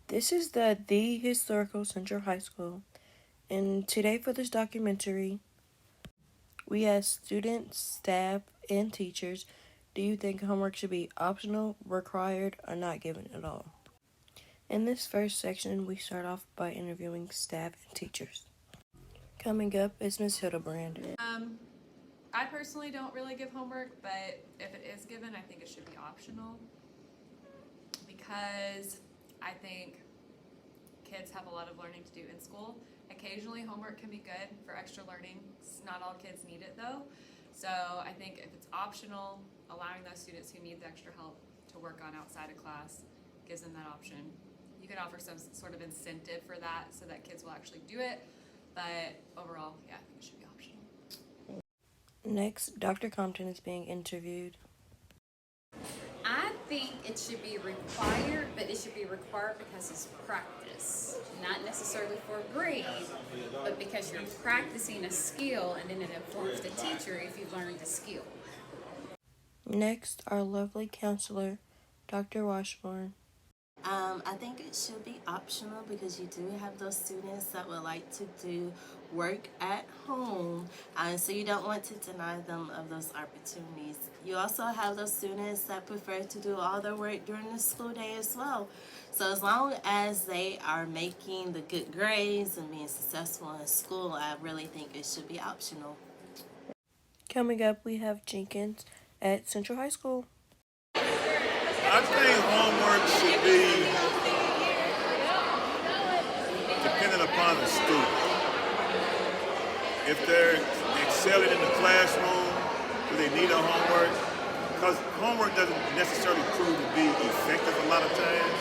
This is the Historical Central High School, and today for this documentary, we asked students, staff, and teachers, do you think homework should be optional, required, or not given at all? In this first section, we start off by interviewing staff and teachers. Coming up is Ms. Hildebrand. I personally don't really give homework, but if it is given, I think it should be optional because I think kids have a lot of learning to do in school. Occasionally homework can be good for extra learning. Not all kids need it though. So I think if it's optional, allowing those students who need the extra help to work on outside of class gives them that option. You can offer some sort of incentive for that so that kids will actually do it, but overall, yeah, I think it should be optional. Next, Dr. Compton is being interviewed. I think it should be required, but it should be required because it's practice. Not necessarily for a grade, but because you're practicing a skill and then it informs the teacher if you've learned the skill. Next, our lovely counselor, Dr. Washburn. I think it should be optional because you do have those students that would like to do work at home, so you don't want to deny them of those opportunities. You also have those students that prefer to do all their work during the school day as well. So as long as they are making the good grades and being successful in school, I really think it should be optional. Coming up, we have Jenkins at Central High School. I think homework should be dependent upon the student. If they're excelling in the classroom, do they need a homework? Because homework doesn't necessarily prove to be effective a lot of times.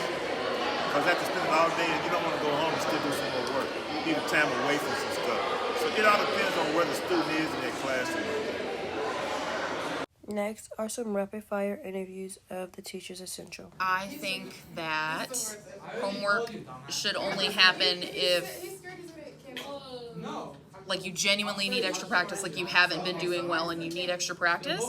Because after spending all day, you don't want to go home and still do some more work. You need time away from some stuff. So it all depends on where the student is in their classroom. Next are some rapid-fire interviews of the teachers at Central. I think that homework should only happen if like you genuinely need extra practice, like you haven't been doing well and you need extra practice.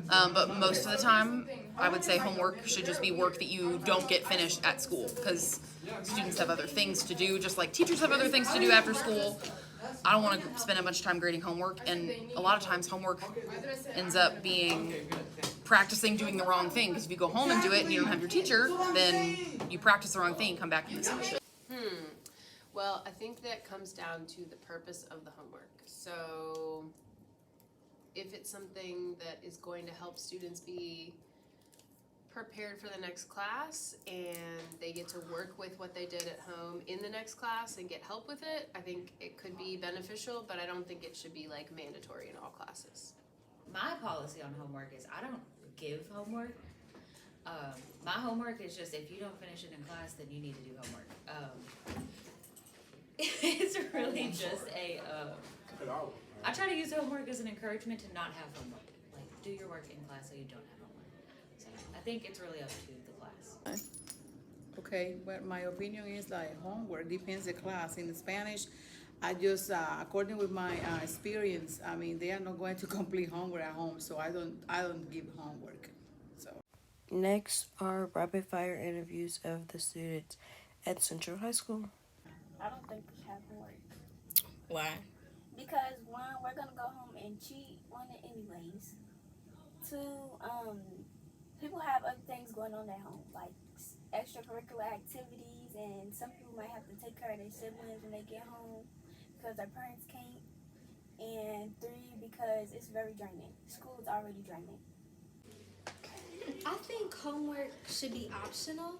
But most of the time, I would say homework should just be work that you don't get finished at school because students have other things to do, just like teachers have other things to do after school. I don't want to spend a bunch of time grading homework, and a lot of times homework ends up being practicing doing the wrong thing, because if you go home and do it and you don't have your teacher, then you practice the wrong thing and come back and miss it. Well, I think that comes down to the purpose of the homework. So if it's something that is going to help students be prepared for the next class and they get to work with what they did at home in the next class and get help with it, I think it could be beneficial, but I don't think it should be like mandatory in all classes. My policy on homework is I don't give homework. My homework is just if you don't finish it in class, then you need to do homework. It's really just I try to use homework as an encouragement to not have homework. Like, do your work in class so you don't have homework. So I think it's really up to the class. Okay, well, my opinion is like homework depends the class. In Spanish, I just, according with my experience, I mean, they are not going to complete homework at home, so I don't give homework. So Next are rapid-fire interviews of the students at Central High School. I don't think we have homework. Why? Because one, we're gonna go home and cheat on it anyways. Two, people have other things going on at home, like extracurricular activities, and some people might have to take care of their siblings when they get home because their parents can't. And three, because it's very draining. School is already draining. I think homework should be optional.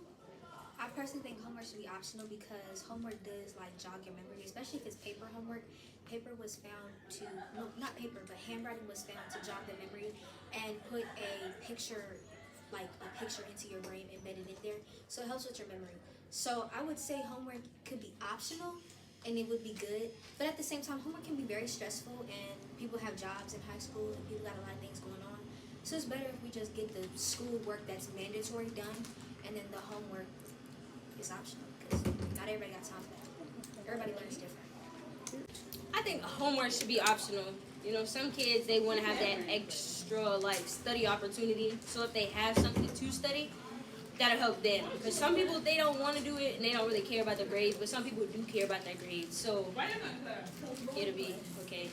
I personally think homework should be optional because homework does like jog your memory, especially if it's paper homework. Paper was found to, no, not paper, but handwriting was found to jog the memory and put a picture into your brain embedded in there. So it helps with your memory. So I would say homework could be optional and it would be good. But at the same time, homework can be very stressful and people have jobs in high school and people got a lot of things going on. So it's better if we just get the school work that's mandatory done and then the homework is optional because not everybody got time for that. Everybody learns different. I think homework should be optional. You know, some kids, they want to have that extra like study opportunity. So if they have something to study, that'll help them. Because some people, they don't want to do it and they don't really care about their grades, but some people do care about their grades. So it'll be okay.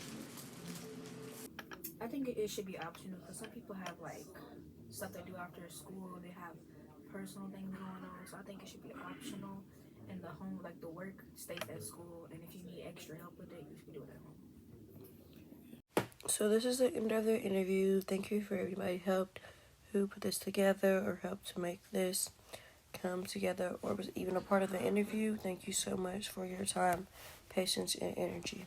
I think it should be optional because some people have like stuff they do after school. They have personal things going on, so I think it should be optional. And the home, like the work, stays at school. And if you need extra help with it, you should do it at home. So this is the end of the interview. Thank you for everybody who helped, who put this together or helped to make this come together or was even a part of the interview. Thank you so much for your time, patience, and energy.